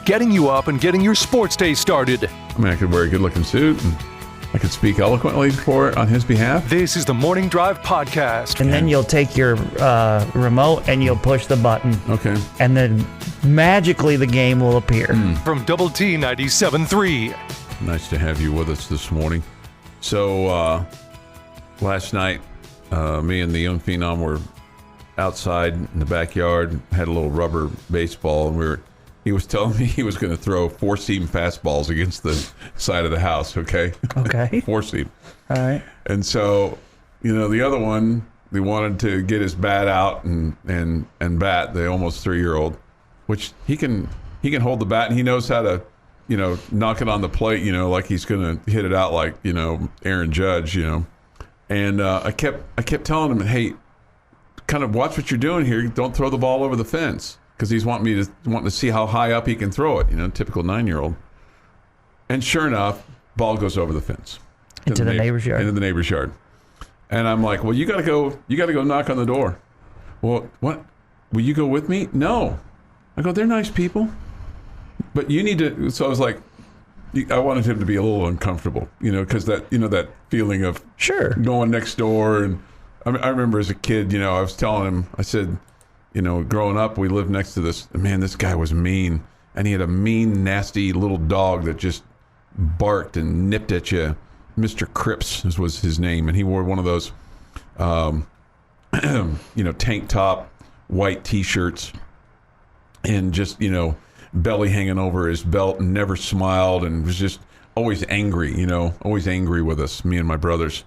getting you up and getting your sports day started. I mean, I could wear a good-looking suit, and I could speak eloquently on his behalf. This is the Morning Drive Podcast. And then you'll take your remote and you'll push the button. Okay. And then magically the game will appear. From Double T 97.3. Nice to have you with us this morning. So, last night, me and the young phenom were outside in the backyard, had a little rubber baseball, and he was telling me he was going to throw four-seam fastballs against the side of the house, okay? Okay. Four-seam. All right. And so, the other one, they wanted to get his bat out and bat, the almost 3-year-old, which he can hold the bat, and he knows how to, knock it on the plate, like he's going to hit it out like, Aaron Judge, And I kept telling him, hey, kind of watch what you're doing here. Don't throw the ball over the fence, because he's wanting to see how high up he can throw it. Typical 9-year-old. And sure enough, ball goes over the fence Into the neighbor's yard. Into the neighbor's yard. And I'm like, well, you got to go knock on the door. Well, what? Will you go with me? No. I go, they're nice people, but you need to. So I was like, I wanted him to be a little uncomfortable, because that feeling of sure going next door. And I remember as a kid, I was telling him, I said, growing up, we lived next to this guy was mean, and he had a mean, nasty little dog that just barked and nipped at you. Mr. Cripps was his name, and he wore one of those, tank top, white T-shirts, and just, belly hanging over his belt, and never smiled, and was just always angry, always angry with us, me and my brothers.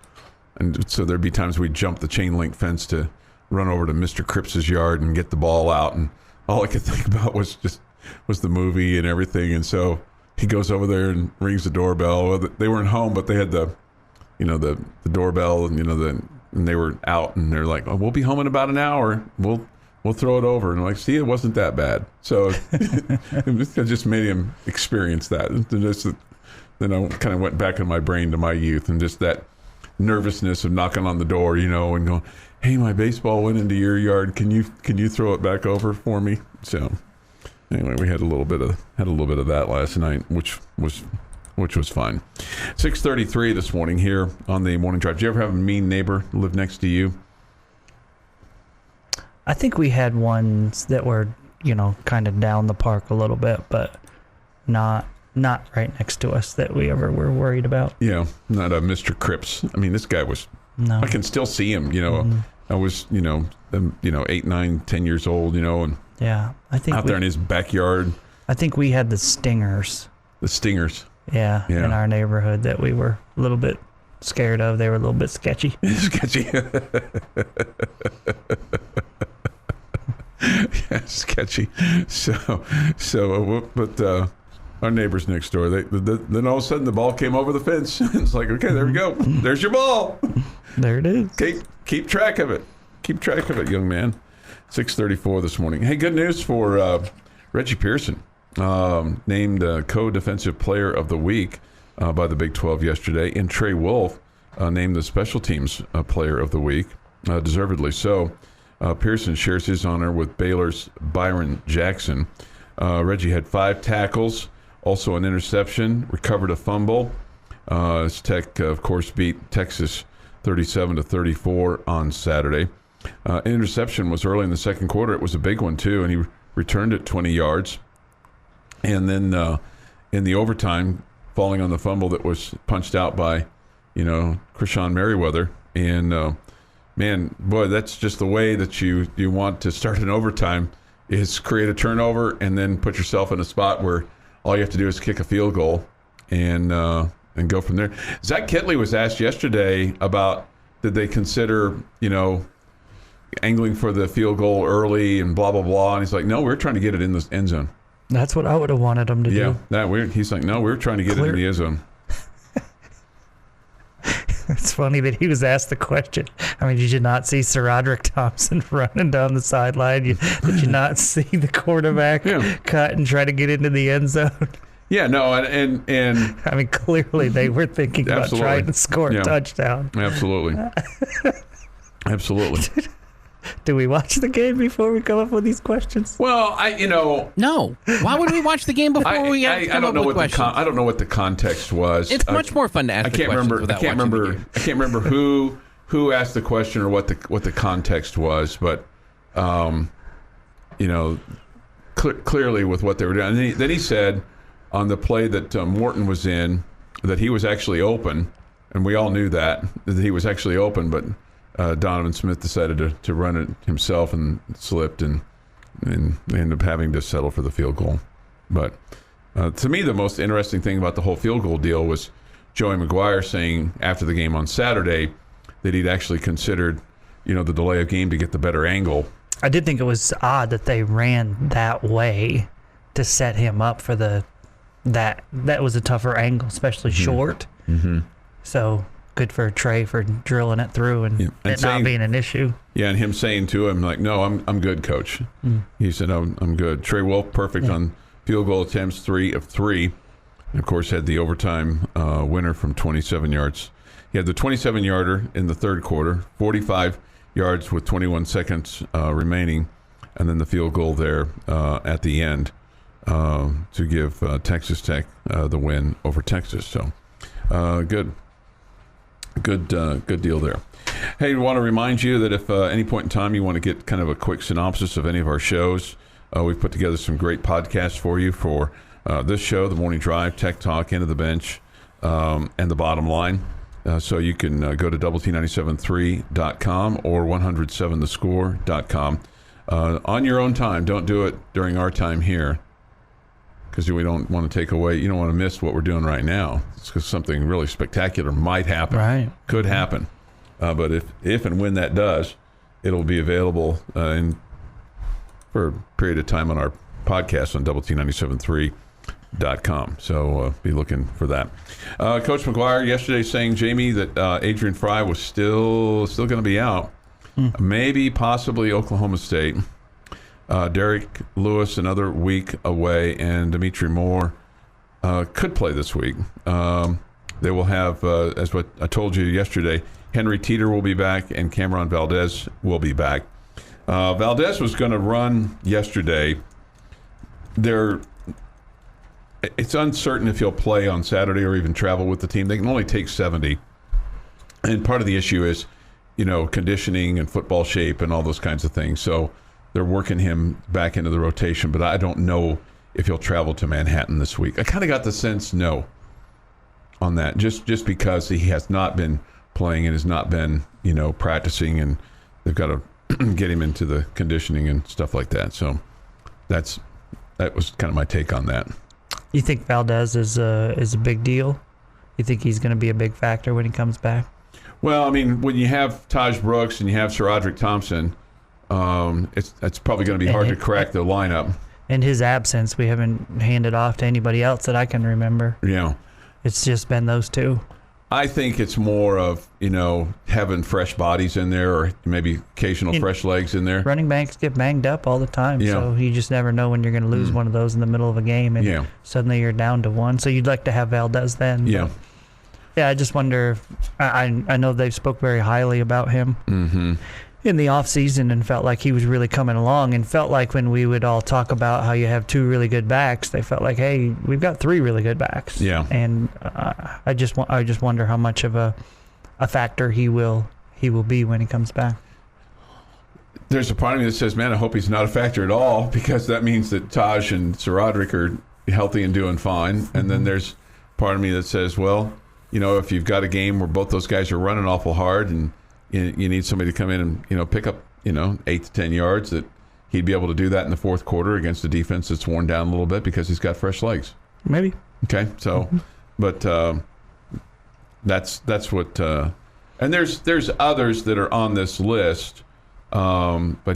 And so there'd be times we'd jump the chain link fence to run over to Mr. Cripps's yard and get the ball out, and all I could think about was the movie and everything. And so he goes over there and rings the doorbell. Well, they weren't home, but they had the doorbell, and and they were out, and they're like, oh, we'll be home in about an hour. We'll throw it over. And I'm like, see, it wasn't that bad. So it just made him experience that. And then I kind of went back in my brain to my youth, and just that nervousness of knocking on the door, and going, hey, my baseball went into your yard. Can you throw it back over for me? So anyway, we had a little bit of that last night, which was fun. 6:33 this morning here on the Morning Drive. Do you ever have a mean neighbor live next to you? I think we had ones that were, kind of down the park a little bit, but not right next to us that we ever were worried about. Yeah, not a Mr. Cripps. I mean, this guy was. No. I can still see him. Mm-hmm. I was, 8, 9, 10 years old. And yeah, I think out there in his backyard. I think we had the stingers. The stingers. Yeah, in our neighborhood that we were a little bit scared of. They were a little bit sketchy. Sketchy. Yeah, sketchy. But our neighbors next door, then all of a sudden the ball came over the fence. It's like, okay, there we go. There's your ball. There it is. Keep track of it. Keep track of it, young man. 6:34 this morning. Hey, good news for Reggie Pearson, named co-defensive player of the week by the Big 12 yesterday, and Trey Wolf named the special teams player of the week, deservedly so. Pearson shares his honor with Baylor's Byron Jackson. Reggie had 5 tackles, also an interception, recovered a fumble. Tech, of course, beat Texas 37-34 on Saturday. Interception was early in the second quarter. It was a big one, too, and he returned it 20 yards. And then in the overtime, falling on the fumble that was punched out by, Krishan Merriweather. And, man, boy, that's just the way that you want to start an overtime, is create a turnover and then put yourself in a spot where all you have to do is kick a field goal and go from there. Zach Kitley was asked yesterday about, did they consider, angling for the field goal early and blah, blah, blah. And he's like, no, we're trying to get it in the end zone. That's what I would have wanted him to do. Yeah, he's like, no, we're trying to get it in the end zone. It's funny that he was asked the question. I mean, did you not see Sir Roderick Thompson running down the sideline? Did you not see the quarterback cut and try to get into the end zone? Yeah, no, and I mean, clearly they were thinking about trying to score a touchdown. Absolutely. Absolutely. Do we watch the game before we come up with these questions? Well, No. Why would we watch the game before we have to come up with questions? I don't know what the context was. It's much more fun to ask the questions without watching the game. I can't remember who asked the question or what the context was, but clearly with what they were doing. And then he said on the play that Morton was in that he was actually open, and we all knew that he was actually open, but Donovan Smith decided to run it himself and slipped, and they ended up having to settle for the field goal. But to me, the most interesting thing about the whole field goal deal was Joey McGuire saying after the game on Saturday that he'd actually considered, the delay of game to get the better angle. I did think it was odd that they ran that way to set him up for that was a tougher angle, especially short. Mm-hmm. So good for Trey for drilling it through and it not being an issue. Yeah, and him saying to him, like, no, I'm good, coach. He said, I'm good. Trey Wolf, perfect on field goal attempts, 3 of 3. And, of course, had the overtime winner from 27 yards. He had the 27-yarder in the third quarter, 45 yards with 21 seconds remaining, and then the field goal there at the end to give Texas Tech the win over Texas. So good deal there. Hey, we want to remind you that if any point in time you want to get kind of a quick synopsis of any of our shows, we've put together some great podcasts for you for this show, The Morning Drive, Tech Talk, End of the Bench, and The Bottom Line. So you can go to doublet973.com or 107thescore.com on your own time. Don't do it during our time here because we don't want to take away. You don't want to miss what we're doing right now. It's because something really spectacular might happen. Right. Could happen. But if and when that does, it'll be available for a period of time on our podcast on doublet973.com. So be looking for that. Coach McGuire yesterday saying, Jamie, that Adrian Fry was still going to be out. Maybe possibly Oklahoma State. Derek Lewis another week away, and Dimitri Moore could play this week. They will have, as what I told you yesterday, Henry Teeter will be back and Cameron Valdez will be back. Valdez was going to run yesterday. It's uncertain if he'll play on Saturday or even travel with the team. They can only take 70. And part of the issue is, conditioning and football shape and all those kinds of things. So they're working him back into the rotation, but I don't know if he'll travel to Manhattan this week. I kind of got the sense no on that, just because he has not been playing and has not been, practicing, and they've got to get him into the conditioning and stuff like that. So that was kind of my take on that. You think Valdez is a big deal? You think he's going to be a big factor when he comes back? Well, I mean, when you have Taj Brooks and you have SaRodorick Thompson, it's probably going to be hard to crack the lineup. In his absence, we haven't handed off to anybody else that I can remember. Yeah. It's just been those two. I think it's more of, having fresh bodies in there or maybe occasional fresh legs in there. Running backs get banged up all the time, so you just never know when you're going to lose one of those in the middle of a game, and suddenly you're down to one. So you'd like to have Valdez then. Yeah. I just wonder if I know they've spoke very highly about him in the offseason and felt like he was really coming along, and felt like when we would all talk about how you have 2 really good backs, they felt like, hey, we've got 3 really good backs. Yeah. And I just wonder how much of a factor he will be when he comes back. There's a part of me that says, man, I hope he's not a factor at all, because that means that Taj and SaRodorick are healthy and doing fine. And then there's part of me that says, well, if you've got a game where both those guys are running awful hard and you need somebody to come in and pick up 8 to 10 yards, that he'd be able to do that in the fourth quarter against a defense that's worn down a little bit because he's got fresh legs. Maybe. Okay, so but that's what and there's others that are on this list, but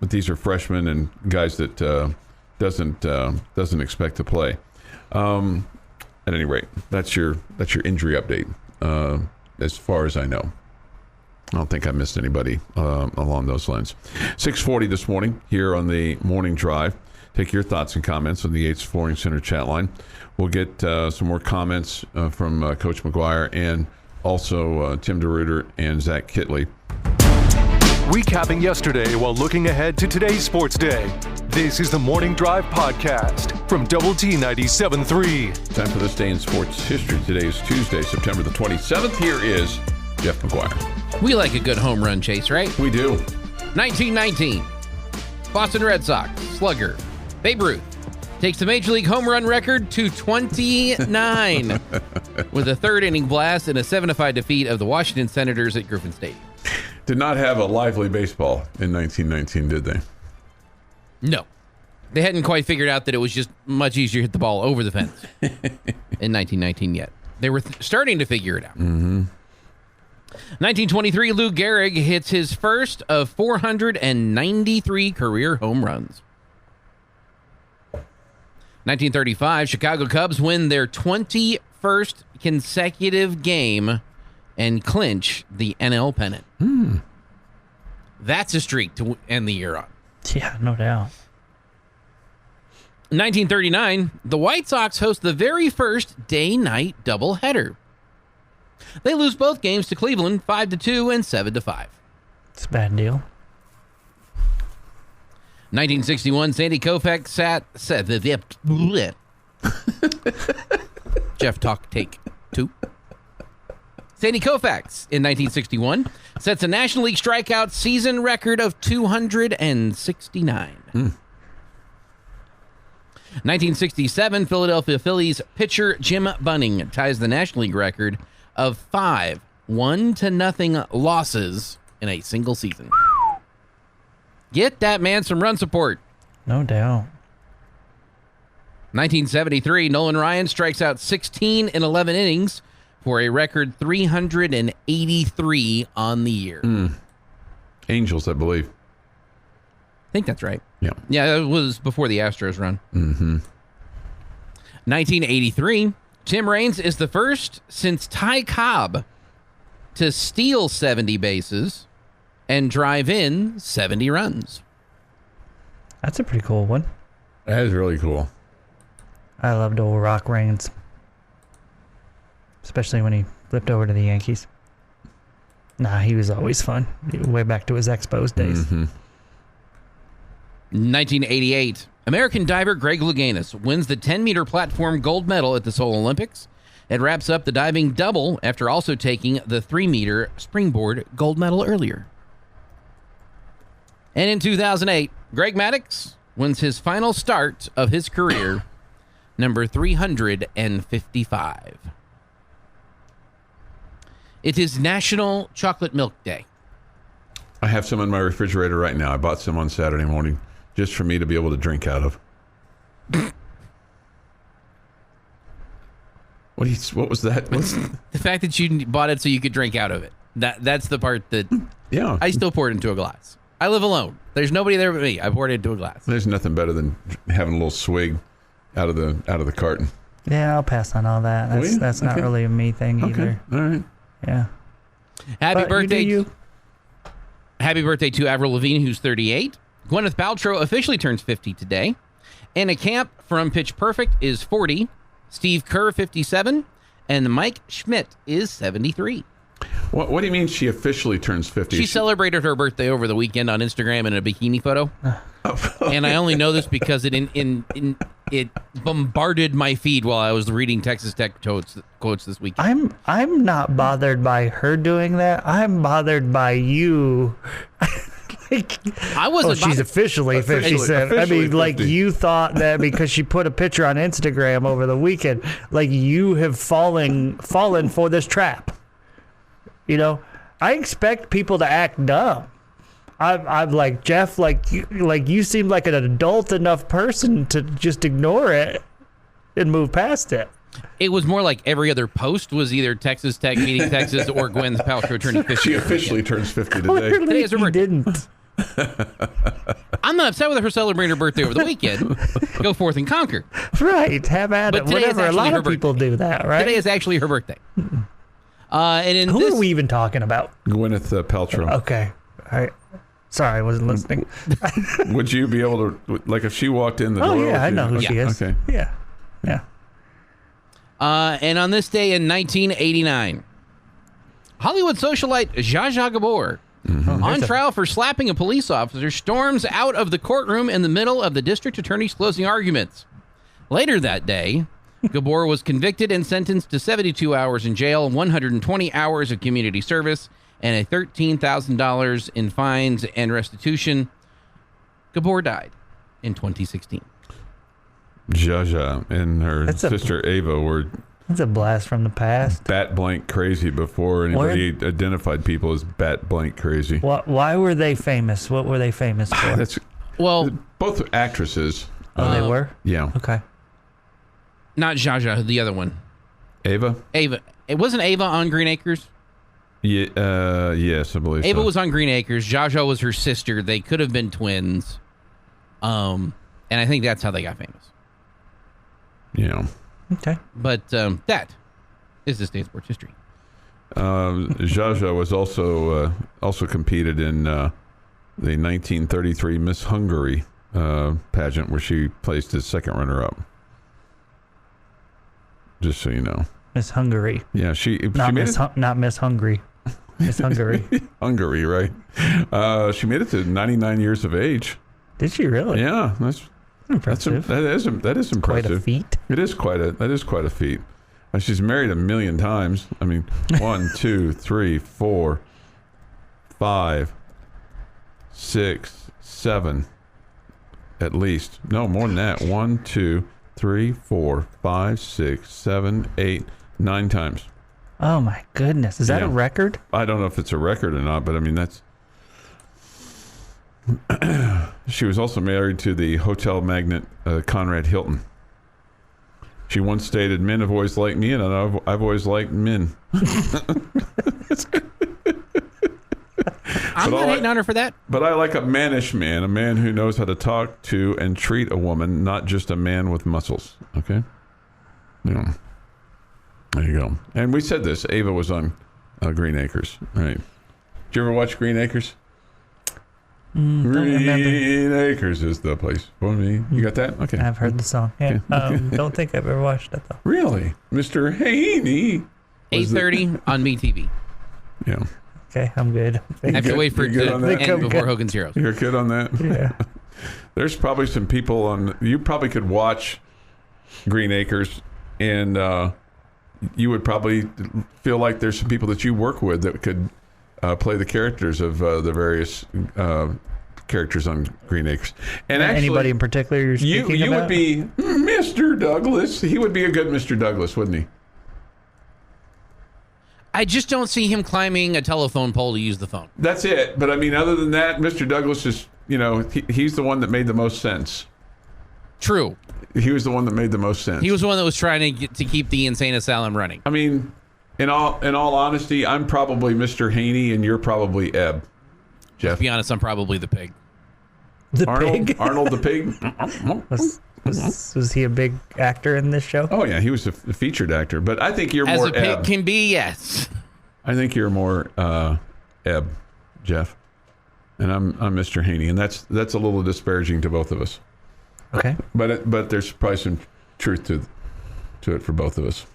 these are freshmen and guys that doesn't expect to play. At any rate, that's your injury update as far as I know. I don't think I missed anybody along those lines. 6:40 this morning here on the Morning Drive. Take your thoughts and comments on the Yates Flooring Center chat line. We'll get some more comments from Coach McGuire and also Tim DeRuyter and Zach Kitley. recapping yesterday while looking ahead to today's sports day. This is the Morning Drive Podcast from Double T 97.3. Time for this day in sports history. Today is Tuesday, September the 27th. Here is Jeff McGuire. We like a good home run chase, right? We do. 1919. Boston Red Sox slugger Babe Ruth takes the Major League home run record to 29 with a third inning blast and a 7-5 defeat of the Washington Senators at Griffin Stadium. Did not have a lively baseball in 1919, did they? No. They hadn't quite figured out that it was just much easier to hit the ball over the fence in 1919 yet. They were starting to figure it out. 1923, Lou Gehrig hits his first of 493 career home runs. 1935, Chicago Cubs win their 21st consecutive game and clinch the NL pennant. That's a streak to end the year on. Yeah, no doubt. 1939, the White Sox host the very first day-night doubleheader. They lose both games to Cleveland 5-2 and 7-5. It's a bad deal. 1961, Sandy Koufax said the Jeff talk take 2. Sandy Koufax in 1961 sets a National League strikeout season record of 269. 1967, Philadelphia Phillies pitcher Jim Bunning ties the National League record of 5 1-0 losses in a single season. Get that man some run support. No doubt. 1973, Nolan Ryan strikes out 16 in 11 innings for a record 383 on the year. Angels, I believe. I think that's right. Yeah. Yeah, it was before the Astros run. 1983, Tim Raines is the first since Ty Cobb to steal 70 bases and drive in 70 runs. That's a pretty cool one. That is really cool. I loved old Rock Raines. Especially when he flipped over to the Yankees. Nah, he was always fun. Way back to his Expos days. 1988, American diver Greg Louganis wins the 10-meter platform gold medal at the Seoul Olympics. It wraps up the diving double after also taking the 3-meter springboard gold medal earlier. And in 2008, Greg Maddux wins his final start of his career, number 355. It is National Chocolate Milk Day. I have some in my refrigerator right now. I bought some on Saturday morning just for me to be able to drink out of. What was that? The fact that you bought it so you could drink out of it. That's the part that Yeah. I still pour it into a glass. I live alone. There's nobody there but me. I poured it into a glass. There's nothing better than having a little swig out of the carton. Yeah, I'll pass on all that. That's not really a me thing either. All right. Yeah. Happy But birthday. you. Happy birthday to Avril Lavigne, who's 38. Gwyneth Paltrow officially turns 50 today. Anna Camp from Pitch Perfect is 40. Steve Kerr, 57. And Mike Schmidt is 73. What do you mean she officially turns 50? She celebrated her birthday over the weekend on Instagram in a bikini photo. And I only know this because it bombarded my feed while I was reading Texas Tech quotes this weekend. I'm not bothered by her doing that. I'm bothered by you. I wasn't. She's officially 50. I mean, like 50. you thought that because she put a picture on Instagram over the weekend, like you have fallen for this trap. You know, I expect people to act dumb. I'm like, Jeff, like you seem like an adult enough person to just ignore it and move past it. It was more like every other post was either Texas Tech beating Texas or Gwyneth Paltrow turning 50. She officially turns 50 today. Clearly, Today is her he birthday. didn't. I'm not upset with her celebrating her birthday over the weekend. Go forth and conquer. Right, have at But it. today is Whatever. A actually lot her of people birthday. do that, right? Today is actually her birthday. And in Who this, are we even talking about? Gwyneth Paltrow. Okay. All right. Sorry, I wasn't listening. Would you be able to, like, if she walked in the door? Oh, yeah, would I you- know who okay, she is. Okay. Yeah. Yeah. and on this day in 1989, Hollywood socialite Zsa Zsa Gabor On trial for slapping a police officer, storms out of the courtroom in the middle of the district attorney's closing arguments. Later that day, Gabor was convicted and sentenced to 72 hours in jail, 120 hours of community service, and a $13,000 in fines and restitution. Gabor died in 2016. Jaja and her sister Ava were... That's a blast from the past. Bat blank crazy before anybody identified people as bat blank crazy. Why were they famous? What were they famous for? Both actresses. Oh, they were? Yeah. Okay. Not Jaja, the other one. Ava? It wasn't Ava on Green Acres? Yeah, yes, I believe Ava so. was on Green Acres. Jaja was her sister. They could have been twins. And I think that's how they got famous. Yeah. Okay. But that is this day's sports history. Jaja was also competed in the 1933 Miss Hungary pageant where she placed as second runner-up. Just so you know. Miss Hungary. Yeah, not Miss Hungry. Miss Hungary. Hungary, right? She made it to 99 years of age. Did she really? Yeah, that's impressive. That is impressive. Quite a feat. That is quite a feat. She's married 1,000,000 times. I mean, 1, 2, 3, 4, 5, 6, 7, at least. No, more than that. 1, 2, 3, 4, 5, 6, 7, 8, 9 times. Oh my goodness! Is that a record? I don't know if it's a record or not, but I mean that's. She was also married to the hotel magnate Conrad Hilton. She once stated, "Men have always liked me, and I've always liked men." I'm not hating on her for that. But I like a mannish man, a man who knows how to talk to and treat a woman, not just a man with muscles. Okay? Yeah. There you go. And we said this. Ava was on Green Acres. Right. Did you ever watch Green Acres? Green Acres is the place for me. You got that? Okay. I've heard the song. Yeah. Don't think I've ever watched it, though. Really? Mr. Haney. 8:30 on MeTV. Yeah. Okay, I'm good. I have to wait for it to end before Hogan's Heroes. You're good on that? Yeah. There's probably some people on... You probably could watch Green Acres and you would probably feel like there's some people that you work with that could play the characters of the various characters on Green Acres. And actually, anybody in particular you're speaking you about? would be Mr. Douglas. He would be a good Mr. Douglas, wouldn't he? I just don't see him climbing a telephone pole to use the phone. That's it. But I mean, other than that, Mr. Douglas is, he's the one that made the most sense. True. He was the one that made the most sense. He was the one that was trying to keep the insane asylum running. I mean, in all honesty, I'm probably Mr. Haney and you're probably Ebb. Jeff. To be honest, I'm probably the pig. Pig? Arnold the pig? Was he a big actor in this show? Oh, yeah. He was a featured actor. But I think you're As more a pig Ebb. can be, yes. I think you're more Ebb, Jeff. And I'm Mr. Haney. And that's a little disparaging to both of us. Okay. But there's probably some truth to it for both of us.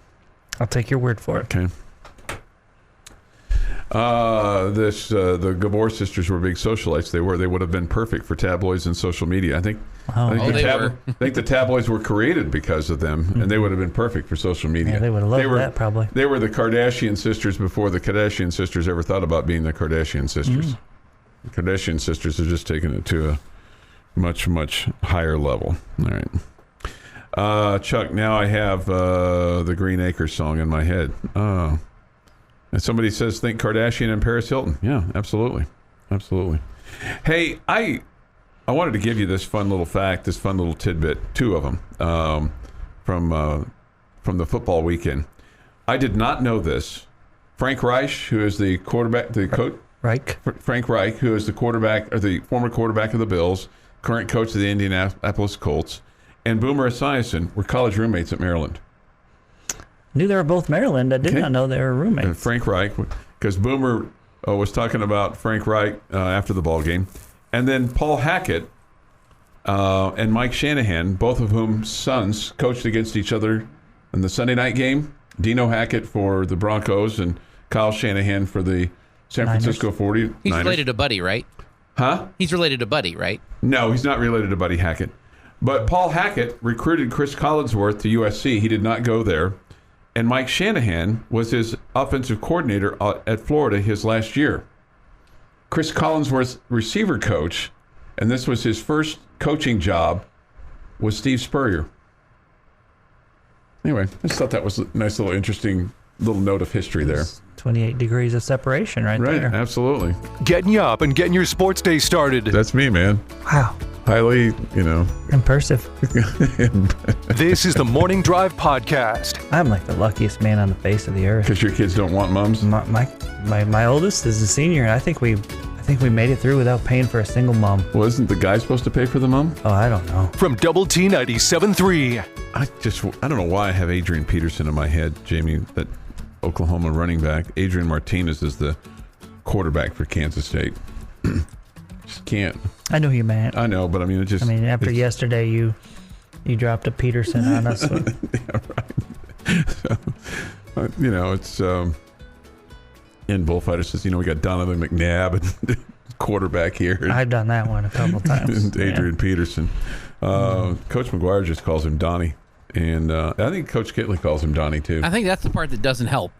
I'll take your word for it. Okay. The Gabor sisters were big socialites. They would have been perfect for tabloids and social media. I think the tabloids were created because of them, and they would have been perfect for social media. Yeah, they would have loved that probably. They were the Kardashian sisters before the Kardashian sisters ever thought about being the Kardashian sisters. The Kardashian sisters have just taken it to a much, much higher level. All right. Chuck, now I have the Green Acres song in my head. And somebody says, think Kardashian and Paris Hilton. Yeah, absolutely. Absolutely. Hey, I wanted to give you this fun little fact, this fun little tidbit, two of them, from the football weekend. I did not know this. Frank Reich, who is the quarterback, Frank Reich, who is the quarterback, or the former quarterback of the Bills, current coach of the Indianapolis Colts, and Boomer Esiason were college roommates at Maryland. Knew they were both Maryland. I did not know they were roommates. Frank Reich, because Boomer was talking about Frank Reich after the ball game, and then Paul Hackett and Mike Shanahan, both of whom sons coached against each other in the Sunday night game. Dino Hackett for the Broncos and Kyle Shanahan for the San Francisco 49ers. He's related to Buddy, right? Huh? He's related to Buddy, right? No, he's not related to Buddy Hackett. But Paul Hackett recruited Chris Collinsworth to USC. He did not go there. And Mike Shanahan was his offensive coordinator at Florida his last year. Chris Collinsworth's receiver coach, and this was his first coaching job, was Steve Spurrier. Anyway, I just thought that was a nice little interesting little note of history there. 28 degrees of separation right Right, there. Absolutely. Getting you up and getting your sports day started. That's me, man. Wow. Highly, Impressive. This is the Morning Drive Podcast. I'm like the luckiest man on the face of the earth. Because your kids don't want mums? My oldest is a senior, and I think we made it through without paying for a single mom. Well, isn't the guy supposed to pay for the mum? Oh, I don't know. From Double T 97.3. I don't know why I have Adrian Peterson in my head, Jamie, that Oklahoma running back. Adrian Martinez is the quarterback for Kansas State. Just can't. I know who you meant. I know, but after yesterday, you dropped a Peterson on us. Yeah, right. So, it's in Bullfighter says, we got Donovan McNabb and quarterback here. I've done that one a couple times. And Adrian Peterson. Coach McGuire just calls him Donnie. And I think Coach Kitley calls him Donnie, too. I think that's the part that doesn't help.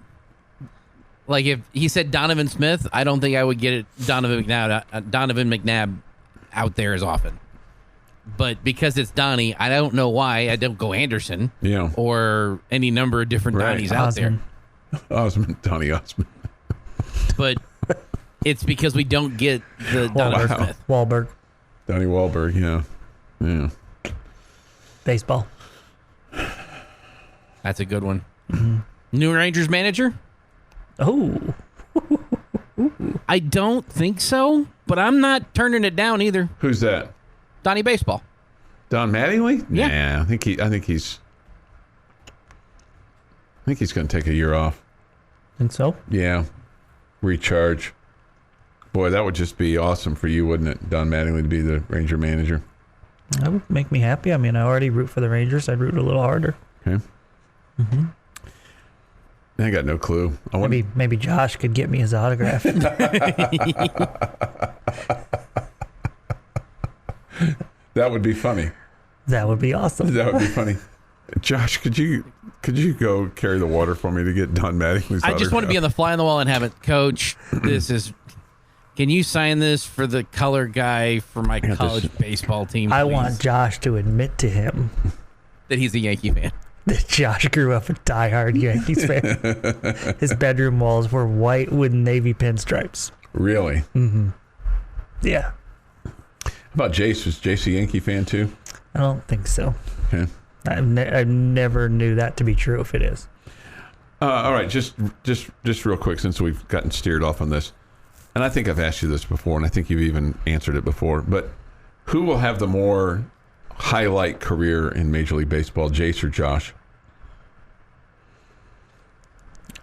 Like, if he said Donovan Smith, I don't think I would get it Donovan McNabb out there as often. But because it's Donnie, I don't know why I don't go Anderson. Yeah. Or any number of different Donnies out there. Donnie Osmond. But it's because we don't get the Donovan Smith. Wahlberg. Donnie Wahlberg, yeah. Baseball. That's a good one. Mm-hmm. New Rangers manager? Oh. I don't think so, but I'm not turning it down either. Who's that? Donnie Baseball. Don Mattingly? Yeah. Nah, I think he's going to take a year off. And so? Yeah. Recharge. Boy, that would just be awesome for you, wouldn't it? Don Mattingly to be the Ranger manager. That would make me happy. I already root for the Rangers. I'd root a little harder. Okay. Mm-hmm. I got no clue. Maybe Josh could get me his autograph. That would be funny. That would be awesome. That would be funny. Josh, could you go carry the water for me to get Don Mattingly's autograph? I just want to be on the fly on the wall and have it, Coach. Can you sign this for the color guy for my college baseball team? I please? want Josh to admit to him that he's a Yankee fan. That Josh grew up a diehard Yankees fan. His bedroom walls were white with navy pinstripes. Really? Mm-hmm. Yeah. How about Jace? Was Jace a Yankee fan too? I don't think so. Okay. I never knew that to be true if it is. All right, just real quick, since we've gotten steered off on this, and I think I've asked you this before, and I think you've even answered it before, but who will have the more highlight career in Major League Baseball, Jace or Josh?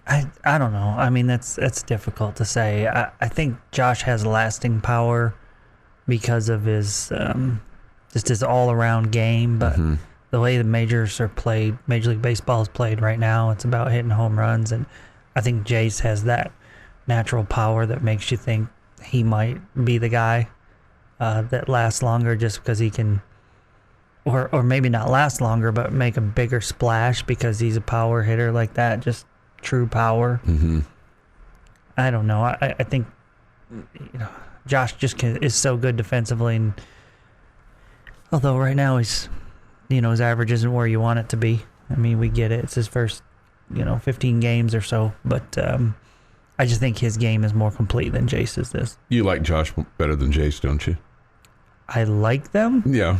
I don't know. That's difficult to say. I think Josh has lasting power because of his just his all-around game, but the way the majors are played, Major League Baseball is played right now, it's about hitting home runs, and I think Jace has that natural power that makes you think he might be the guy that lasts longer just because he can, or maybe not last longer, but make a bigger splash because he's a power hitter like that, just true power. Mm-hmm. I don't know. I think Josh just is so good defensively, and although right now his average isn't where you want it to be. We get it. It's his first 15 games or so, but I just think his game is more complete than Jace's is. You like Josh better than Jace, don't you? I like them. Yeah.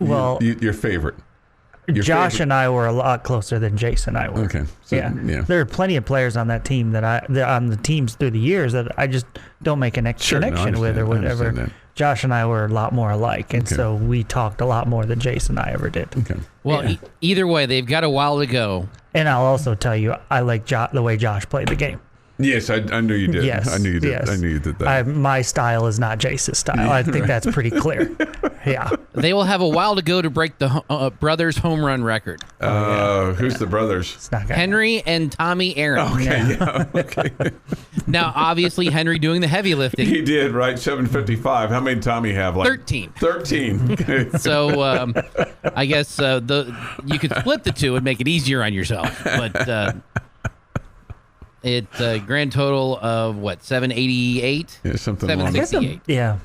Your favorite. Josh and I were a lot closer than Jace and I were. Okay. So, yeah. There are plenty of players on that team on the teams through the years that I just don't make a connection with or whatever. Josh and I were a lot more alike, and so we talked a lot more than Jace and I ever did. Okay. Well, either way, they've got a while to go. And I'll also tell you, I like the way Josh played the game. Yes, I knew you did. Yes, I knew you did. yes. I knew you did that. My style is not Jace's style. I think that's pretty clear. Yeah. They will have a while to go to break the brothers' home run record. Who's the brothers? It's not gonna Henry and Tommy Aaron. Okay, yeah. Okay. Now, obviously, Henry doing the heavy lifting. He did, right? 755. How many did Tommy have? 13. 13. Okay. So I guess you could split the two and make it easier on yourself. But grand total of what, 788? Yeah, something along I guess 768. yeah.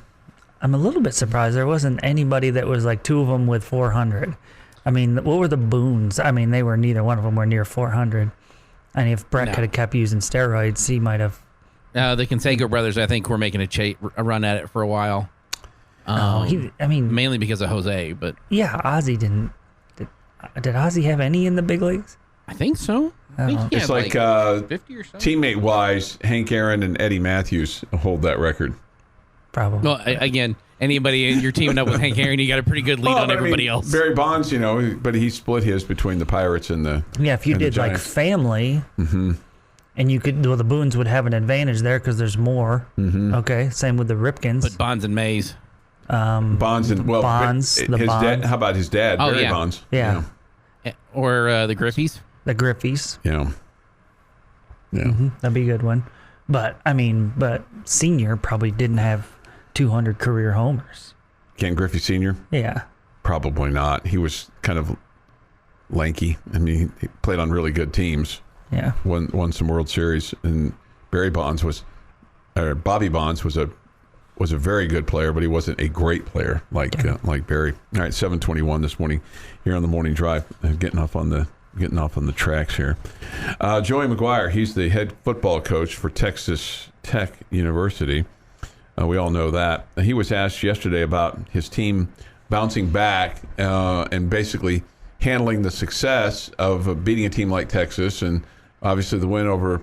I'm a little bit surprised there wasn't anybody that was like two of them with 400. I mean, what were the Boons? I mean, neither one of them were near 400. And if Brett could have kept using steroids, he might have. The Canseco brothers, I think, were making a run at it for a while. Mainly because of Jose, but yeah, Ozzy didn't. Did Ozzy have any in the big leagues? I think so. I think he It's had like 50 or so. teammate-wise, Hank Aaron and Eddie Matthews hold that record. Probably. Well, again, anybody you're teaming up with Hank Aaron, you got a pretty good lead on everybody else. Barry Bonds, but he split his between the Pirates and the Yeah, if you and the did like Giants. family, and you could, the Boons would have an advantage there because there's more. Okay, same with the Ripkins. But Bonds and Mays. Bonds and Bonds, his the dad. Bonds. How about his dad, Oh, Barry yeah. Bonds? Yeah. Or the Griffies. The Griffies. Yeah. That'd be a good one. But Senior probably didn't have 200 career homers. Ken Griffey Sr.? Yeah. Probably not. He was kind of lanky. I mean, he played on really good teams. Yeah. Won some World Series, and Bobby Bonds was a very good player, but he wasn't a great player like Barry. All right, 7:21 this morning here on the Morning Drive. Getting off on the tracks here. Joey McGuire, he's the head football coach for Texas Tech University. We all know that. He was asked yesterday about his team bouncing back and basically handling the success of beating a team like Texas, and obviously the win over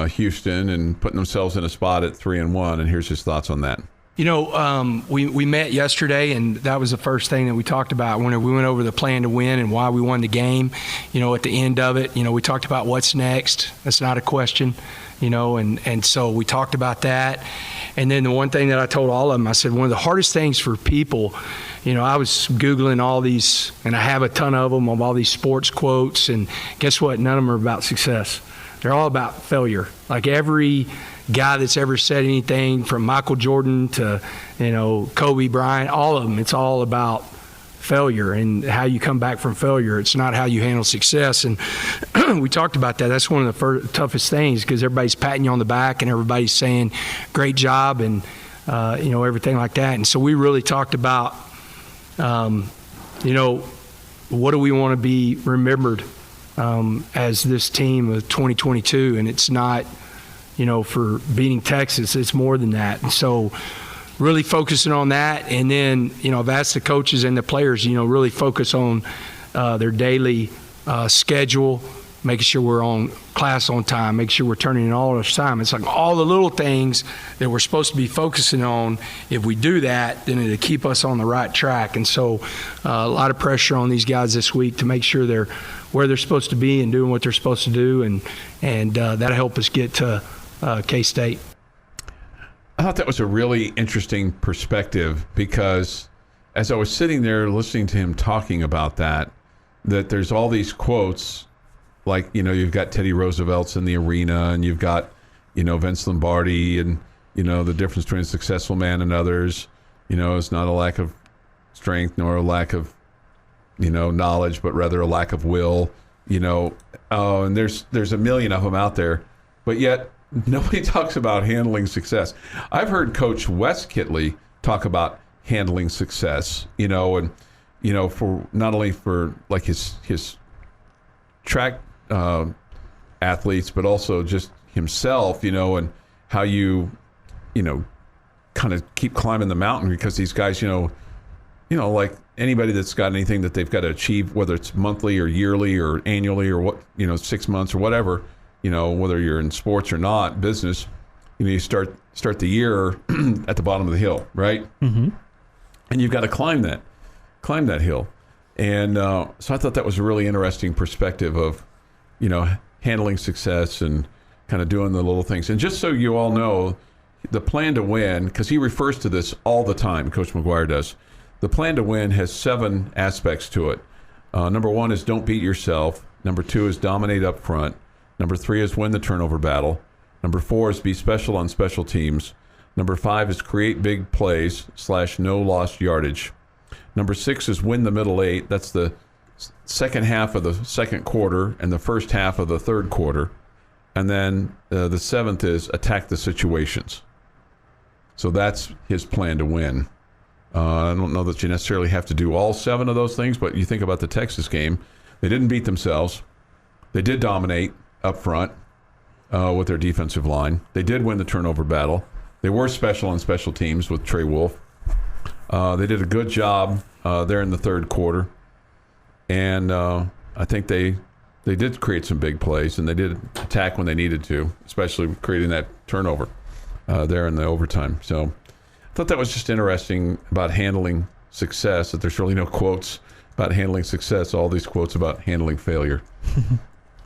Houston and putting themselves in a spot at 3-1. And here's his thoughts on that. We met yesterday, and that was the first thing that we talked about when we went over the plan to win and why we won the game. At the end of it, we talked about what's next. That's not a question, and so we talked about that. And then the one thing that I told all of them, I said, one of the hardest things for people, I was Googling all these, and I have a ton of them, of all these sports quotes, and guess what? None of them are about success. They're all about failure. Like every guy that's ever said anything, from Michael Jordan to, Kobe Bryant, all of them, it's all about failure and how you come back from failure. It's not how you handle success. And we talked about that. That's one of the toughest things, because everybody's patting you on the back and everybody's saying, great job, and, everything like that. And so we really talked about, what do we want to be remembered as this team of 2022? And it's not, for beating Texas, it's more than that. And so really focusing on that. And then, I've asked the coaches and the players, really focus on their daily schedule, making sure we're on class on time, make sure we're turning in all our assignments. Like all the little things that we're supposed to be focusing on, if we do that, then it'll keep us on the right track. And so a lot of pressure on these guys this week to make sure they're where they're supposed to be and doing what they're supposed to do, and that'll help us get to K-State. I thought that was a really interesting perspective, because as I was sitting there listening to him talking about that there's all these quotes, like, you've got Teddy Roosevelt's in the arena, and you've got, Vince Lombardi, and, the difference between a successful man and others, it's not a lack of strength nor a lack of, knowledge, but rather a lack of will, and there's a million of them out there, but yet nobody talks about handling success. I've heard Coach Wes Kitley talk about handling success, and, for not only for like his track athletes, but also just himself, and how you kind of keep climbing the mountain, because these guys, like anybody that's got anything that they've got to achieve, whether it's monthly or yearly or annually or 6 months or whatever, whether you're in sports or not, business, you start the year at the bottom of the hill, right? Mm-hmm. And you've got to climb that hill. And so I thought that was a really interesting perspective of, handling success and, kind of doing the little things. And just so you all know, the plan to win, because he refers to this all the time, Coach McGuire does, the plan to win has 7 aspects to it. Number 1 is don't beat yourself. Number 2 is dominate up front. Number 3 is win the turnover battle. Number 4 is be special on special teams. Number 5 is create big plays / no lost yardage. Number 6 is win the middle 8. That's the second half of the second quarter and the first half of the third quarter. And then the 7th is attack the situations. So that's his plan to win. I don't know that you necessarily have to do all 7 of those things, but you think about the Texas game. They didn't beat themselves. They did dominate up front with their defensive line. They did win the turnover battle. They were special on special teams with Trey Wolf. They did a good job there in the third quarter. And I think they did create some big plays, and they did attack when they needed to, especially creating that turnover there in the overtime. So I thought that was just interesting about handling success, that there's really no quotes about handling success, all these quotes about handling failure.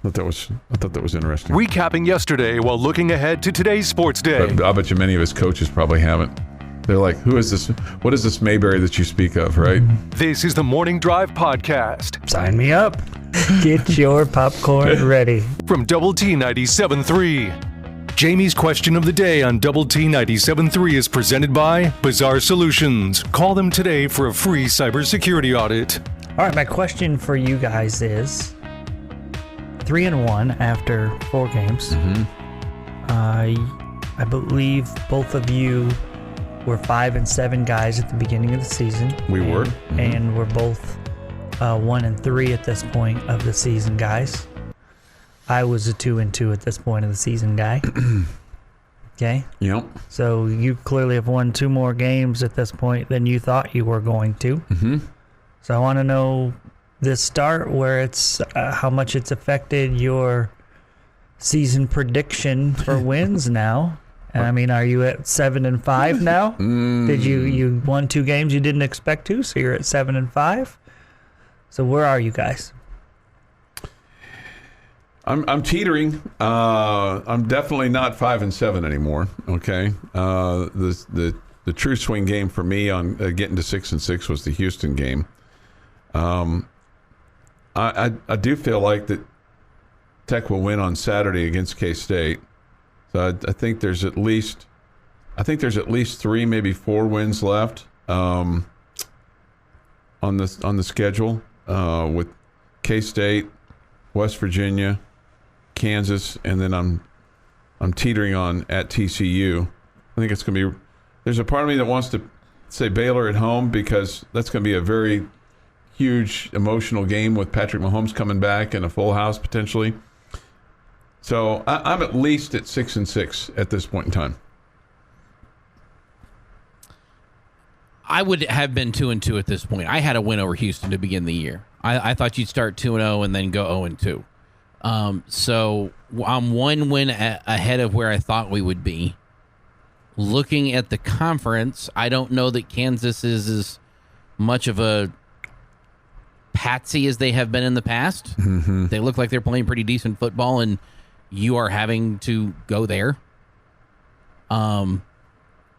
I thought that was interesting. Recapping yesterday while looking ahead to today's sports day. But I bet you many of his coaches probably haven't. They're like, who is this? What is this Mayberry that you speak of, right? This is the Morning Drive Podcast Sign me up. Get your popcorn ready. from Double T 97.3. Jamie's question of the day on Double T 97.3 is presented by Bizarre Solutions. Call them today for a free cybersecurity audit. All right, my question for you guys is 3-1 after 4 games. I believe both of you were 5-7 guys at the beginning of the season. We were. And we're both 1-3 at this point of the season, guys. I was a 2-2 at this point of the season guy. Okay? Yep. So you clearly have won 2 more games at this point than you thought you were going to. So I want to know this start, where it's how much it's affected your season prediction for wins now. And I mean, are you at 7-5 now? Did you won 2 games you didn't expect to, so you're at 7-5? So where are you guys? I'm teetering. I'm definitely not 5-7 anymore. Okay. The true swing game for me on getting to 6-6 was the Houston game. I do feel like that Tech will win on Saturday against K-State. So I think there's at least 3, maybe 4 wins left on the schedule with K-State, West Virginia, Kansas, and then I'm teetering on at TCU. I think it's going to be. There's a part of me that wants to say Baylor at home, because that's going to be a very huge emotional game with Patrick Mahomes coming back and a full house potentially. So I'm at least at 6-6 at this point in time. I would have been 2-2 at this point. I had a win over Houston to begin the year. I thought you'd start 2-0 and then go 0-2. So I'm 1 win ahead of where I thought we would be. Looking at the conference, I don't know that Kansas is as much of a patsy as they have been in the past. They look like they're playing pretty decent football, and you are having to go there. And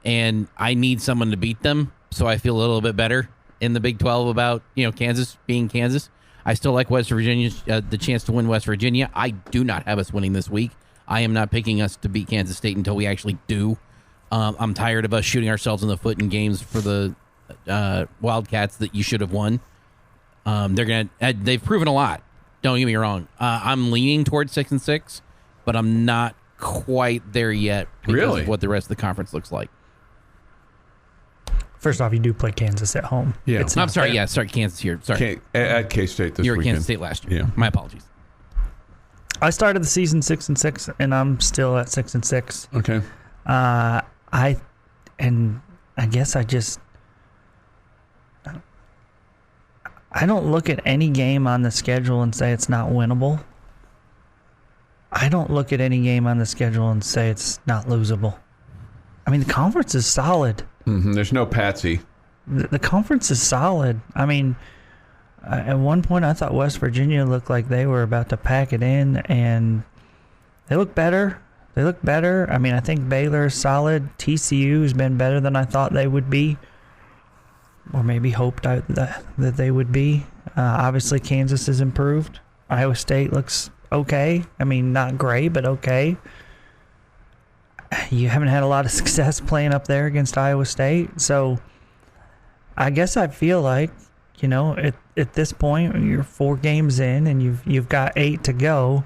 I need someone to beat them, so I feel a little bit better in the Big 12 about, Kansas being Kansas. I still like West Virginia, the chance to win West Virginia. I do not have us winning this week. I am not picking us to beat Kansas State until we actually do. I'm tired of us shooting ourselves in the foot in games for the Wildcats that you should have won. They've proven a lot. Don't get me wrong. I'm leaning towards 6-6, but I'm not quite there yet because of what the rest of the conference looks like. First off, you do play Kansas at home. Yeah. It's I'm sorry. Yeah, sorry, Kansas here. Sorry. At K-State this weekend. You were Kansas State last year. Yeah. My apologies. I started the season 6-6, and I'm still at 6-6. Okay. I guess I don't look at any game on the schedule and say it's not winnable. I don't look at any game on the schedule and say it's not losable. I mean, the conference is solid. There's no patsy. The conference is solid. I mean, at one point I thought West Virginia looked like they were about to pack it in, and they look better. They look better. I mean, I think Baylor is solid. TCU has been better than I thought they would be, or maybe hoped that they would be. Obviously, Kansas has improved. Iowa State looks okay. I mean, not great, but okay. You haven't had a lot of success playing up there against Iowa State, so I guess I feel like, at this point, you're 4 games in and you've got 8 to go.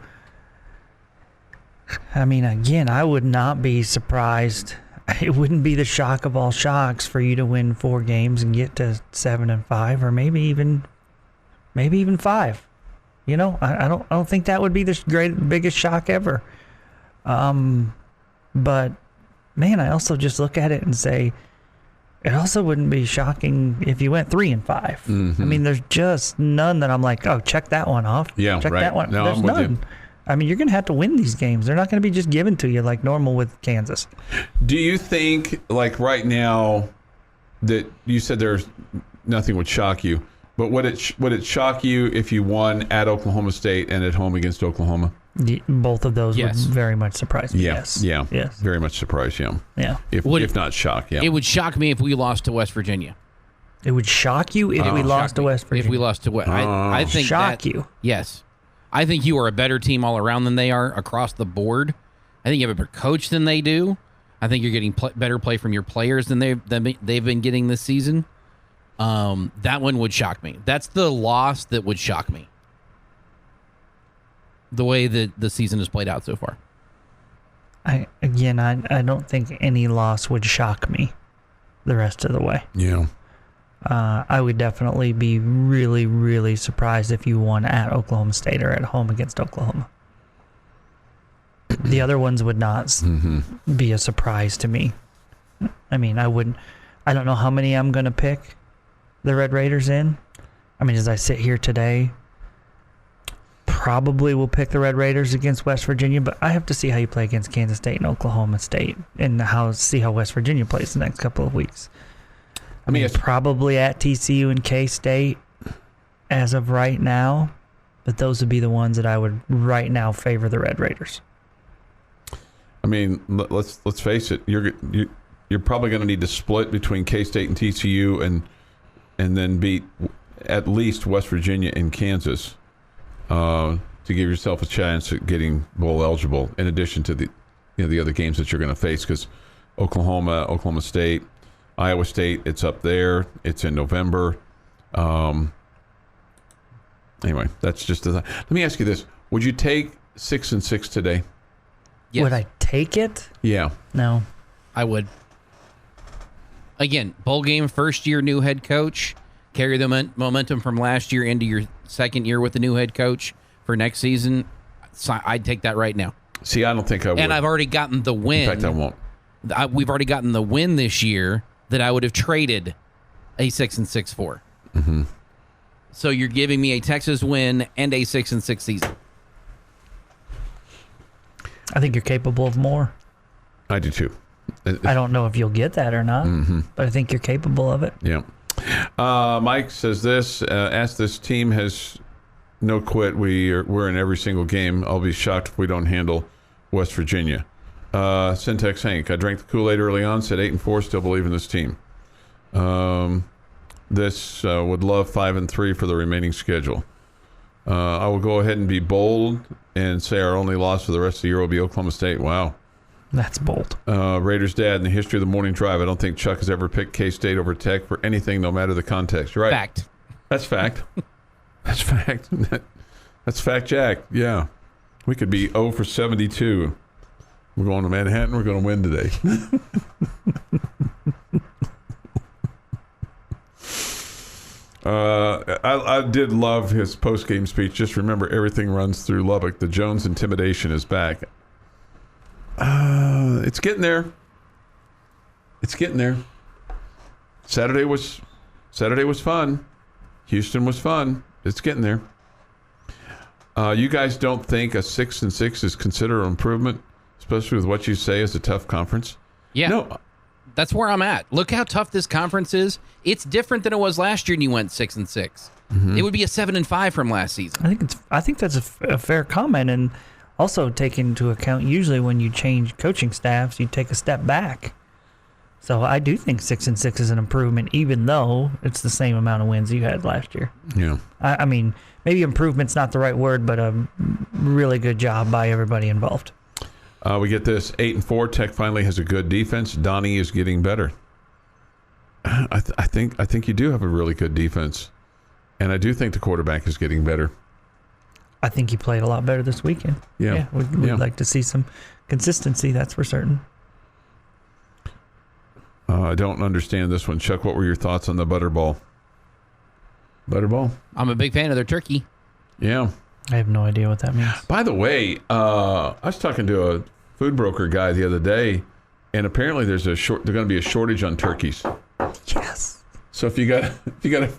I mean, again, I would not be surprised. It wouldn't be the shock of all shocks for you to win 4 games and get to 7-5, or maybe even 5. I don't think that would be the biggest shock ever. But man, I also just look at it and say, it also wouldn't be shocking if you went 3-5. Mm-hmm. I mean, there's just none that I'm like, oh, check that one off. Yeah, check right. that one. No, There's I'm with none. you. I mean, you're going to have to win these games. They're not going to be just given to you like normal with Kansas. Do you think, like right now, that you said there's nothing would shock you, but would it shock you if you won at Oklahoma State and at home against Oklahoma? Both of those Yes. would very much surprise me. Yeah, Yes. very much surprised. Yeah, Yeah. if not shock. Yeah, It would shock me if we lost to West Virginia. It would shock you if we lost to West Virginia. If we lost to West, I think Shock you. Yes, I think you are a better team all around than they are across the board. I think you have a better coach than they do. I think you're getting better play from your players than they've been getting this season. That one would shock me. That's the loss that would shock me. The way that the season has played out so far. I don't think any loss would shock me the rest of the way. yeah. I would definitely be really, really surprised if you won at Oklahoma State or at home against Oklahoma. The other ones would not be a surprise to me. I mean, I don't know how many I'm going to pick the Red Raiders in. I mean, as I sit here today, probably will pick the Red Raiders against West Virginia, but I have to see how you play against Kansas State and Oklahoma State and see how West Virginia plays the next couple of weeks. I mean, it's probably at TCU and K-State as of right now, but those would be the ones that I would right now favor the Red Raiders. I mean, let's face it. You're probably going to need to split between K-State and TCU, and then beat at least West Virginia and Kansas to give yourself a chance at getting bowl eligible. In addition to the other games that you're going to face, because Oklahoma State, Iowa State, it's up there. It's in November. Anyway, that's just let me ask you this: would you take 6-6 today? Yes. Would I take it? Yeah. No. I would. Again, bowl game, first year, new head coach. Carry the momentum from last year into your second year with the new head coach for next season. So I'd take that right now. See, I don't think I would. And I've already gotten the win. In fact, I won't. We've already gotten the win this year that I would have traded a 6-6 for. Mm-hmm. So you're giving me a Texas win and a 6-6 season. I think you're capable of more. I do too. I don't know if you'll get that or not, but I think you're capable of it. Yeah. Mike says this, as this team has no quit, we're in every single game. I'll be shocked if we don't handle West Virginia. Syntax Hank, I drank the Kool-Aid early on, said 8-4, still believe in this team. This would love 5-3 for the remaining schedule. I will go ahead and be bold and say our only loss for the rest of the year will be Oklahoma State. Wow. That's bold. Raiders dad, in the history of the morning drive, I don't think Chuck has ever picked K-State over Tech for anything, no matter the context. You're right. Fact. That's fact. That's fact. That's fact, Jack. Yeah. We could be 0 for 72. We're going to Manhattan. We're going to win today. I did love his post-game speech. Just remember, everything runs through Lubbock. The Jones intimidation is back. It's getting there. It's getting there. Saturday was fun. Houston was fun. It's getting there. You guys don't think a 6-6 is considered an improvement, especially with what you say is a tough conference? Yeah. No. That's where I'm at. Look how tough this conference is. It's different than it was last year and you went 6-6. Mm-hmm. It would be a 7-5 from last season. I think that's a fair comment, and also take into account usually when you change coaching staffs, you take a step back. So I do think 6-6 is an improvement, even though it's the same amount of wins you had last year. Yeah. I mean, maybe improvement's not the right word, but a really good job by everybody involved. We get this 8-4. Tech finally has a good defense. Donnie is getting better. I think you do have a really good defense, and I do think the quarterback is getting better. I think he played a lot better this weekend. Yeah. We'd like to see some consistency. That's for certain. I don't understand this one. Chuck, what were your thoughts on the Butterball? Butterball? I'm a big fan of their turkey. Yeah. I have no idea what that means. By the way, I was talking to a food broker guy the other day, and apparently there's going to be a shortage on turkeys. Yes. So if you got a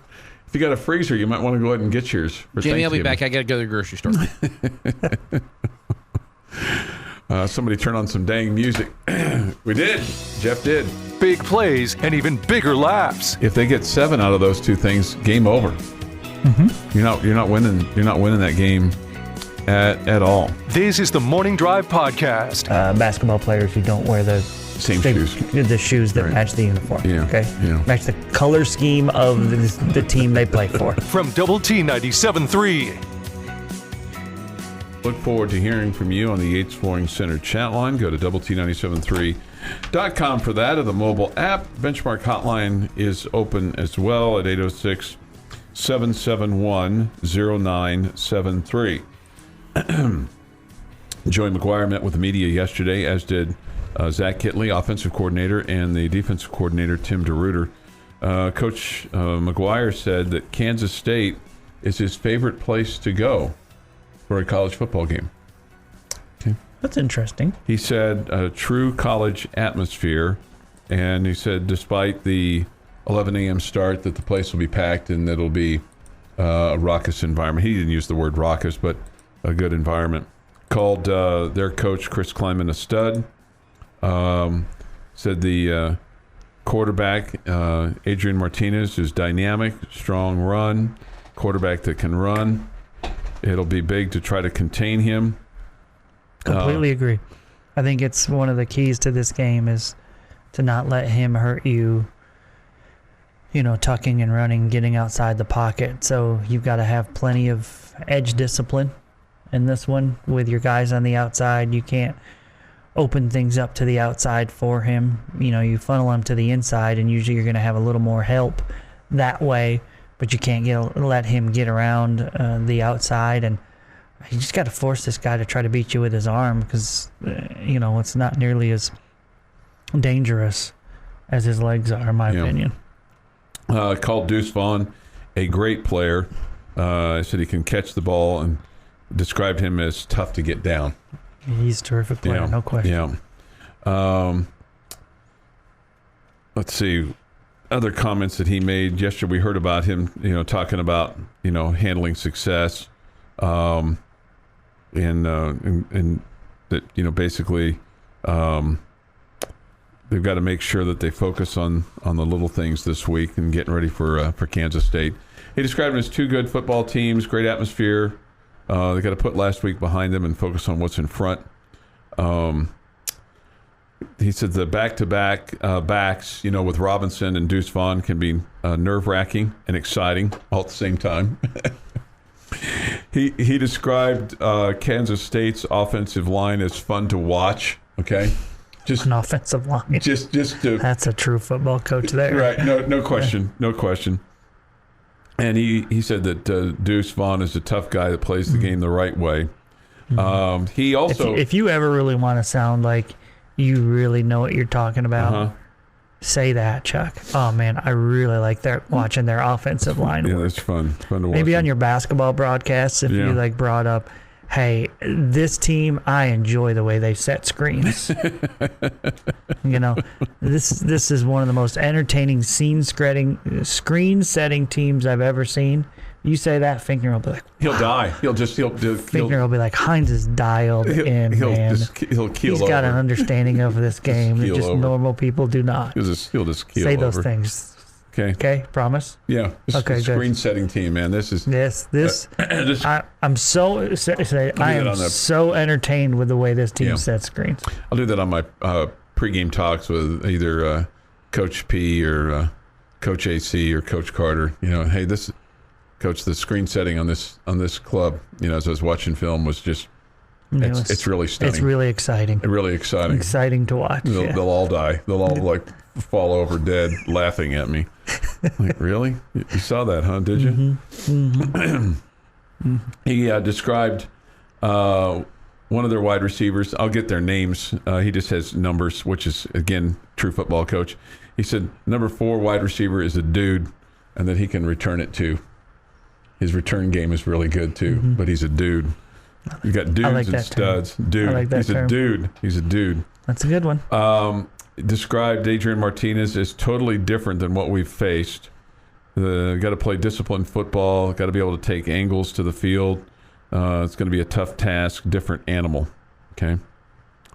freezer, you might want to go ahead and get yours. For Jamie, I'll be back. I got to go to the grocery store. Somebody turn on some dang music. We did. Jeff did. Big plays and even bigger laughs. If they get 7 out of those 2 things, game over. Mm-hmm. You're not winning. You're not winning that game at all. This is the Morning Drive Podcast. Basketball players who don't wear the Same shoes. The shoes that Right. match the uniform. Yeah. Okay. Yeah. Match the color scheme of the team they play for. From Double T 97.3. Look forward to hearing from you on the Yates Flooring Center chat line. Go to doublet973.com for that, or the mobile app. Benchmark hotline is open as well at 806-771-0973. Joey McGuire met with the media yesterday, as did Zach Kitley, offensive coordinator, and the defensive coordinator, Tim DeRuyter. Coach McGuire said that Kansas State is his favorite place to go for a college football game. Okay. That's interesting. He said a true college atmosphere, and he said despite the 11 a.m. start that the place will be packed and that it'll be a raucous environment. He didn't use the word raucous, but a good environment. Called their coach, Chris Kleiman, a stud. Said the quarterback, Adrian Martinez, is dynamic, strong run, quarterback that can run. It'll be big to try to contain him. Completely agree. I think it's one of the keys to this game is to not let him hurt you, tucking and running, getting outside the pocket. So you've got to have plenty of edge discipline in this one with your guys on the outside. You can't open things up to the outside for him. You funnel him to the inside, and usually you're going to have a little more help that way. But you can't let him get around the outside, and you just got to force this guy to try to beat you with his arm because, it's not nearly as dangerous as his legs are, in my opinion. Called Deuce Vaughn a great player. Said he can catch the ball and described him as tough to get down. He's a terrific player, no question. Yeah. Let's see. Other comments that he made yesterday, we heard about him, talking about, handling success, and that, basically, they've got to make sure that they focus on the little things this week and getting ready for Kansas State. He described them as 2 good football teams, great atmosphere. They got to put last week behind them and focus on what's in front. He said the back-to-back backs, with Robinson and Deuce Vaughn can be nerve-wracking and exciting all at the same time. He described Kansas State's offensive line as fun to watch. Okay, just an offensive line. Just to, that's a true football coach there. Right? No question. And he said that Deuce Vaughn is a tough guy that plays the game the right way. He also, if you ever really want to sound like you really know what you're talking about, say that, Chuck. Oh man, I really like watching their offensive line. Yeah, that's fun to watch. Maybe on your basketball broadcasts, if you brought up, hey, this team, I enjoy the way they set screens. This is one of the most entertaining screen setting teams I've ever seen. You say that, Finkner will be like, wow. He'll die. Finkner will be like, Heinz is dialed in, man. He'll keel He's got an understanding of this game that just over. normal people do not. He'll just keel say over. those things. Okay, promise. Yeah. This Okay, is a good. screen setting team, man. This is This I'm so entertained with the way this team sets screens. I'll do that on my pregame talks with either Coach P or Coach AC or Coach Carter. Hey, this Coach, the screen setting on this club, as I was watching film was just it's really stunning. It's really exciting. Really exciting. Exciting to watch. They'll all die. They'll all fall over dead laughing at me. Like, really? You saw that, huh? Did you? He described one of their wide receivers. I'll get their names. He just has numbers, which is, again, true football coach. He said number 4 wide receiver is a dude, and that he can return it too. His return game is really good too, but he's a dude. You've got dudes and studs. Dude, I like that he's term. a dude. He's a dude. That's a good one. Described Adrian Martinez as totally different than what we've faced. Got to play disciplined football. Got to be able to take angles to the field. It's going to be a tough task. Different animal. Okay,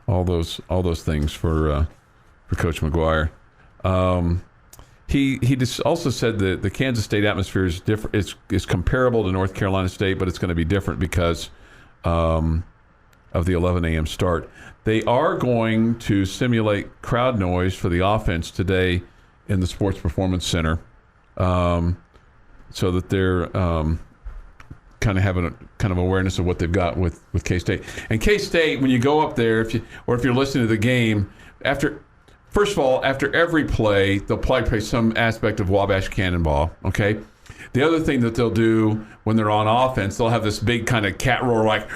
all those things for Coach McGuire. He just also said that the Kansas State atmosphere is different. It's comparable to North Carolina State, but it's going to be different because of the 11 a.m. start. They are going to simulate crowd noise for the offense today in the Sports Performance Center, so that they're kind of having a kind of awareness of what they've got with K-State. And K-State, when you go up there, if you're listening to the game, first of all, after every play, they'll probably play some aspect of Wabash Cannonball, okay? The other thing that they'll do when they're on offense, they'll have this big kind of cat roar like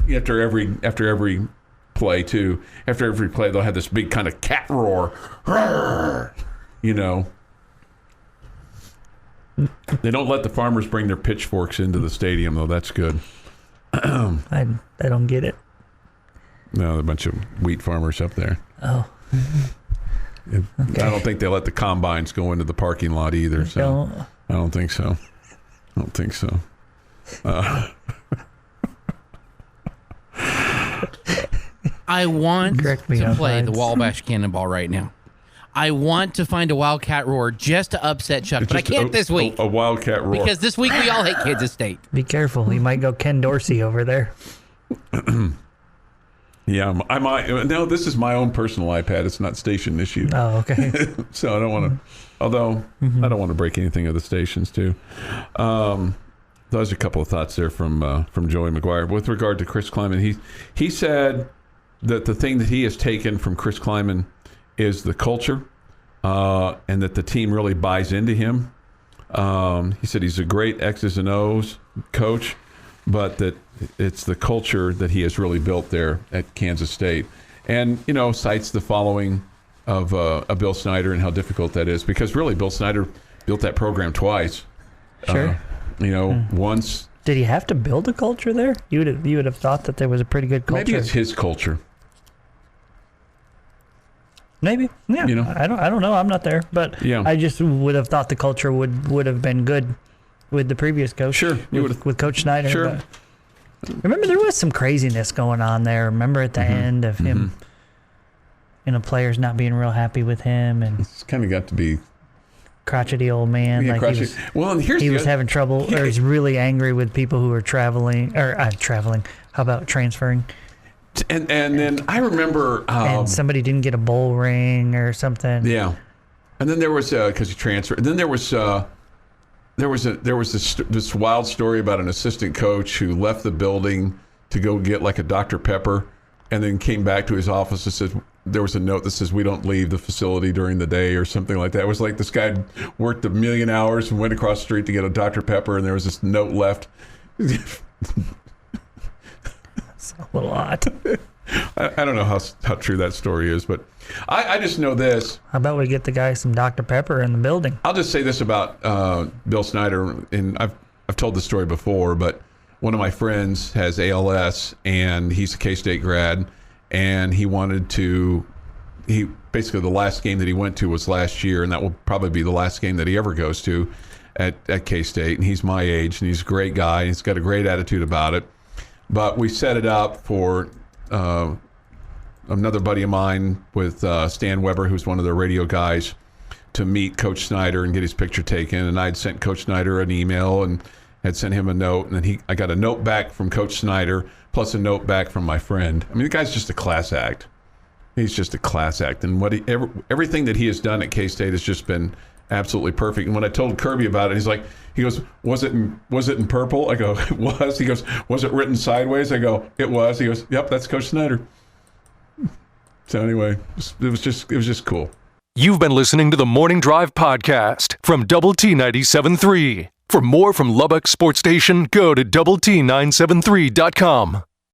after every play too. After every play, they'll have this big kind of cat roar. They don't let the farmers bring their pitchforks into the stadium, though. That's good. I don't get it. No, a bunch of wheat farmers up there. Oh. Okay. I don't think they let the combines go into the parking lot either. So I don't think so. I want Correct me to on play the Heinz. Wabash Cannonball right now. I want to find a Wildcat roar just to upset Chuck, but I can't this week. A wildcat roar. Because this week we all hate Kansas State. Be careful. He might go Ken Dorsey over there. Yeah, I might. No, this is my own personal iPad. It's not station issued. Oh, okay. So I don't want to. Although I don't want to break anything of the stations too. Those are a couple of thoughts there from Joey McGuire with regard to Chris Kleiman. He said that the thing that he has taken from Chris Kleiman is the culture, and that the team really buys into him. He said he's a great X's and O's coach, but that it's the culture that he has really built there at Kansas State. And, cites the following of Bill Snyder and how difficult that is, because really Bill Snyder built that program twice. Sure. Once. Did he have to build a culture there? You would have thought that there was a pretty good culture. Maybe it's his culture. Maybe. Yeah. I don't know. I'm not there, but Yeah. I just would have thought the culture would have been good with the previous coach. Sure. With Coach Snyder. Sure. But remember, there was some craziness going on there. Remember at the end of him, players not being real happy with him, and It's kind of got to be. crotchety old man. Yeah, like crotchety. he was, Well, and here's he the was other- having trouble, or he's really angry with people who were traveling. How about transferring? And then I remember. And somebody didn't get a bowl ring or something. Yeah, and then there was because he transferred. And then there was this wild story about an assistant coach who left the building to go get like a Dr. Pepper, and then came back to his office and said there was a note that says we don't leave the facility during the day or something like that. It was like this guy had worked a million hours and went across the street to get a Dr. Pepper, and there was this note left. It's a little odd. I don't know how true that story is, but I just know this. How about we get the guy some Dr. Pepper in the building? I'll just say this about Bill Snyder, and I've told this story before, but one of my friends has ALS, and he's a K-State grad, and basically the last game that he went to was last year, and that will probably be the last game that he ever goes to at K-State, and he's my age, and he's a great guy, and he's got a great attitude about it. But we set it up for another buddy of mine with Stan Weber, who's one of the radio guys, to meet Coach Snyder and get his picture taken. And I'd sent Coach Snyder an email and had sent him a note. And then I got a note back from Coach Snyder plus a note back from my friend. I mean, the guy's just a class act. He's just a class act. And everything that he has done at K-State has just been absolutely perfect. And when I told Kirby about it, he goes, was it in purple? I go, it was. He goes, was it written sideways? I go, it was. He goes, yep, that's Coach Snyder. So anyway, it was just cool. You've been listening to the Morning Drive podcast from Double T 97.3. For more from Lubbock Sports Station, go to doublet973.com.